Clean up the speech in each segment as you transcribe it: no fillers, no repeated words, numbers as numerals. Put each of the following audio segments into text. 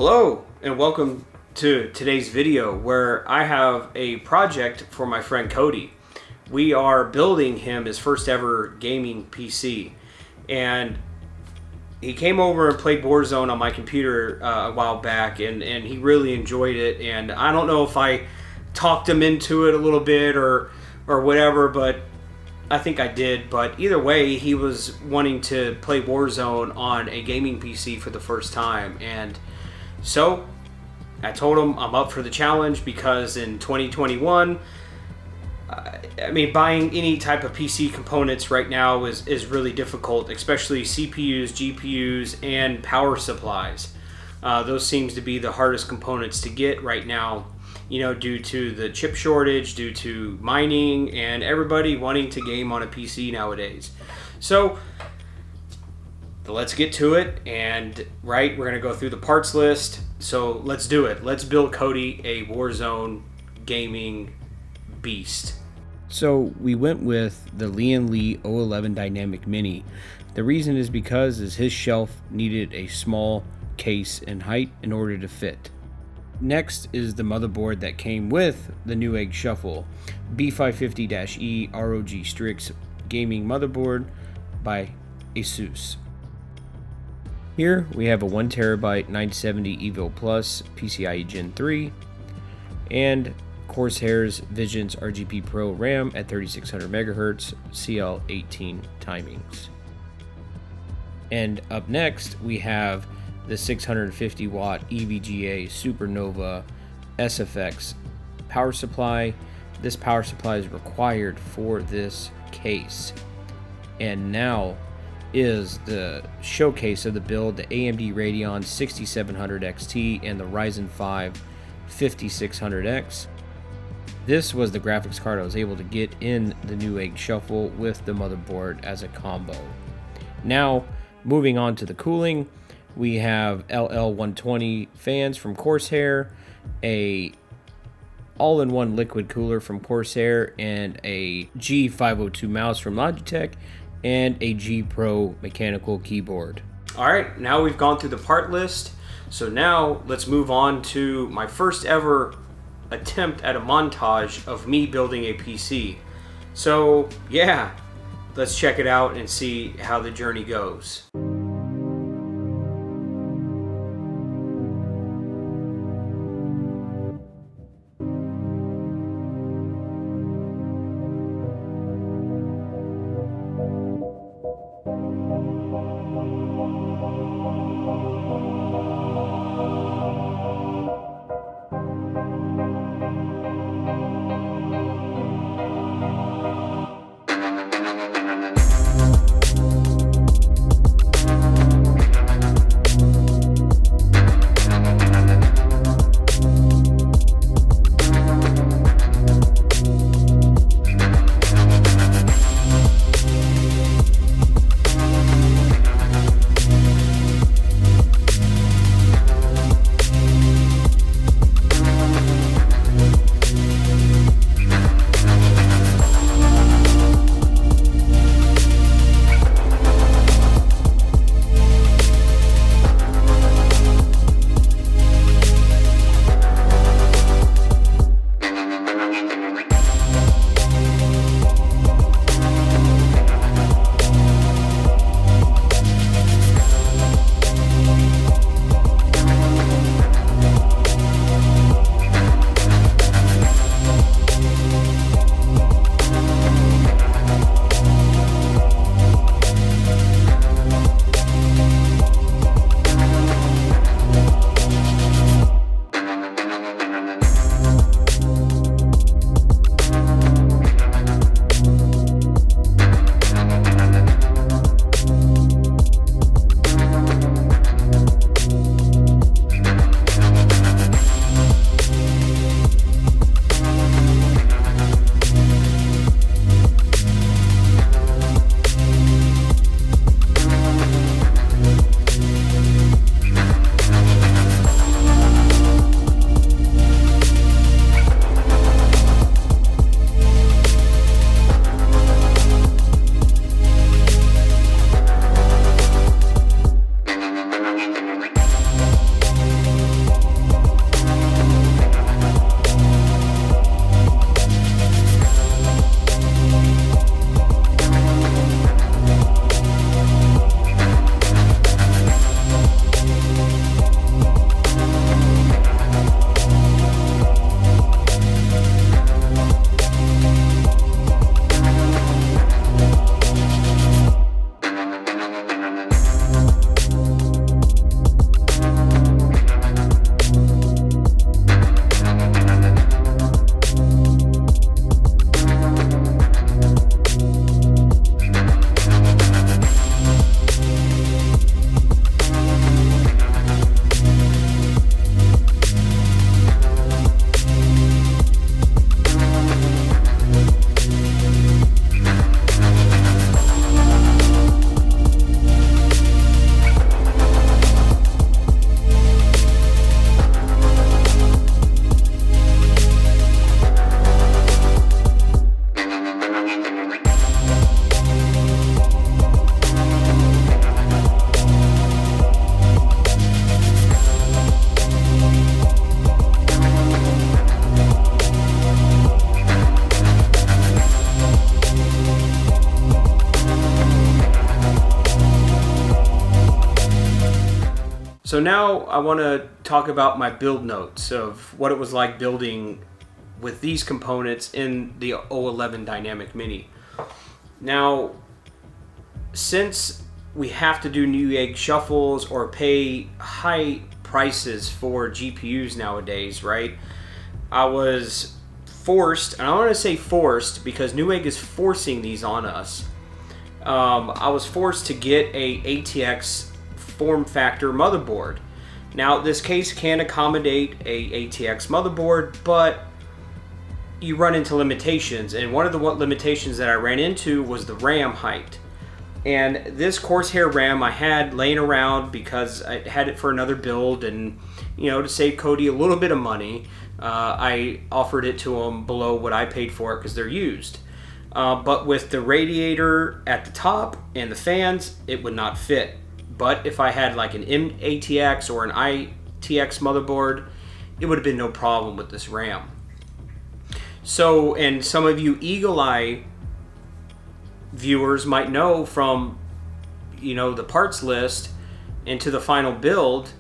Hello and welcome to today's video where I have a project for my friend Cody. We are building him his first ever gaming PC, and he came over and played WARZone on my computer a while back, and he really enjoyed it. And I don't know if I talked him into it a little bit or whatever, but I think I did. But either way, he was wanting to play WARZone on a gaming PC for the first time, and so I told him I'm up for the challenge because in 2021, buying any type of PC components right now is really difficult, especially CPUs, GPUs, and power supplies. Those seems to be the hardest components to get right now, due to the chip shortage, due to mining, and everybody wanting to game on a PC nowadays. So let's get to it, and we're going to go through the parts list. So let's do it. Let's build Cody a WARZone gaming beast. So we went with the Lian O11 Dynamic Mini. The reason is because his shelf needed a small case and height in order to fit. Next is the motherboard that came with the Newegg Shuffle, B550-E ROG Strix gaming motherboard by Asus. Here we have a 1TB 970 EVO Plus PCIe Gen 3 and Corsair's Visions RGB Pro RAM at 3600 MHz CL18 timings. And up next we have the 650 watt EVGA Supernova SFX power supply. This power supply is required for this case. And now is the showcase of the build, the AMD Radeon 6700 XT and the Ryzen 5 5600X. This was the graphics card I was able to get in the Newegg Shuffle with the motherboard as a combo. Now, moving on to the cooling, we have LL120 fans from Corsair, a all-in-one liquid cooler from Corsair, and a G502 mouse from Logitech, and a G Pro mechanical keyboard. Alright, now we've gone through the part list, so now let's move on to my first ever attempt at a montage of me building a PC. So yeah, let's check it out and see how the journey goes. So now I want to talk about my build notes of what it was like building with these components in the O11 Dynamic Mini. Now, since we have to do Newegg shuffles or pay high prices for GPUs nowadays, right? I was forced, and I want to say forced because Newegg is forcing these on us. I was forced to get a ATX form factor motherboard. Now, this case can accommodate a ATX motherboard, but you run into limitations, and one of the limitations that I ran into was the RAM height. And this Corsair RAM I had laying around because I had it for another build, and to save Cody a little bit of money, I offered it to him below what I paid for it because they're used. But with the radiator at the top and the fans, it would not fit. But if I had like an ATX or an ITX motherboard, it would have been no problem with this RAM. So, and some of you Eagle Eye viewers might know from, the parts list into the final build,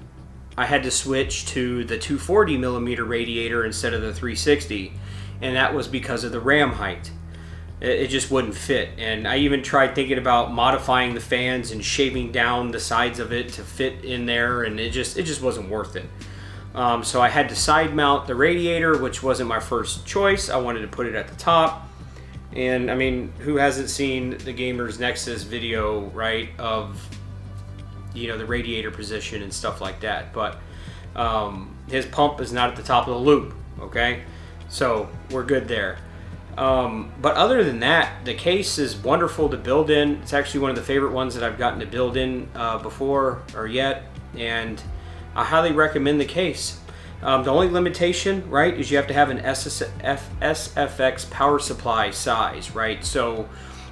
I had to switch to the 240 millimeter radiator instead of the 360, and that was because of the RAM height. It just wouldn't fit, and I even tried thinking about modifying the fans and shaving down the sides of it to fit in there, and it just wasn't worth it. So I had to side mount the radiator, which wasn't my first choice. I wanted to put it at the top. And I mean, who hasn't seen the Gamers Nexus video, right, of the radiator position and stuff like that? But his pump is not at the top of the loop, okay? So we're good there. But other than that, the case is wonderful to build in. It's actually one of the favorite ones that I've gotten to build in before or yet, and I highly recommend the case. The only limitation, right, is you have to have an SFX power supply size, right? So,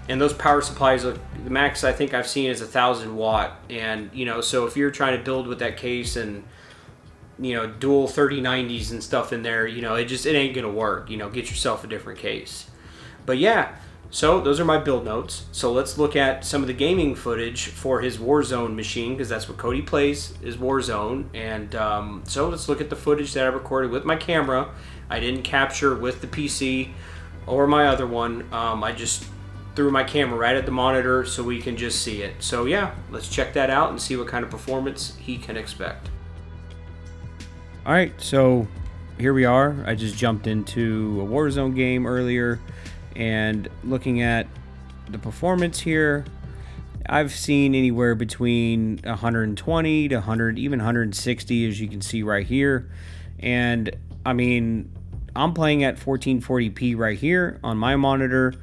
and those power supplies, the max I think I've seen is 1,000 watt, and so if you're trying to build with that case and dual 3090s and stuff in there, it ain't gonna work. Get yourself a different case. But yeah. So those are my build notes. So let's look at some of the gaming footage for his WARZone machine, because that's what Cody plays, is WARZone. And so let's look at the footage that I recorded with my camera. I didn't capture with the PC or my other one. I just threw my camera right at the monitor so we can just see it. So yeah, let's check that out and see what kind of performance he can expect. Alright, so here we are. I just jumped into a WARZone game earlier. And looking at the performance here, I've seen anywhere between 120 to 100, even 160, as you can see right here. And I mean, I'm playing at 1440p right here on my monitor,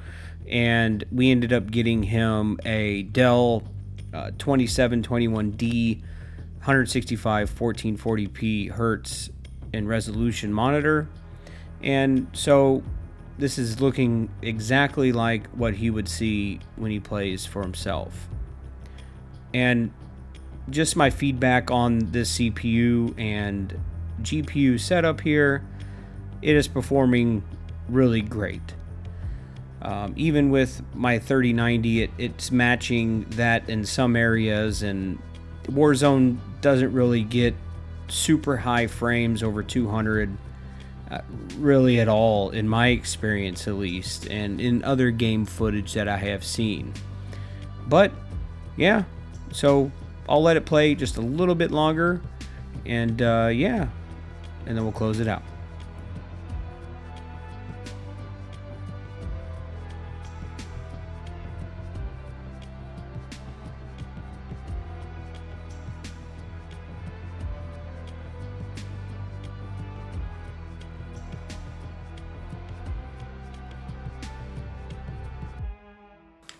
and we ended up getting him a Dell 2721D 165 1440p hertz in resolution monitor. And so this is looking exactly like what he would see when he plays for himself. And just my feedback on this CPU and GPU setup here, it is performing really great. Even with my 3090, it's matching that in some areas, and WARZone doesn't really get super high frames over 200 really at all, in my experience at least, and in other game footage that I have seen. But yeah, so I'll let it play just a little bit longer, and yeah, and then we'll close it out.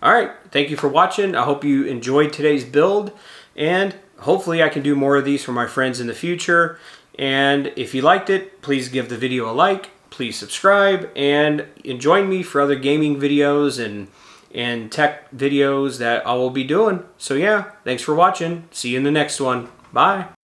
Alright, thank you for watching. I hope you enjoyed today's build, and hopefully I can do more of these for my friends in the future. And if you liked it, please give the video a like, please subscribe, and join me for other gaming videos and tech videos that I will be doing. So yeah, thanks for watching. See you in the next one. Bye.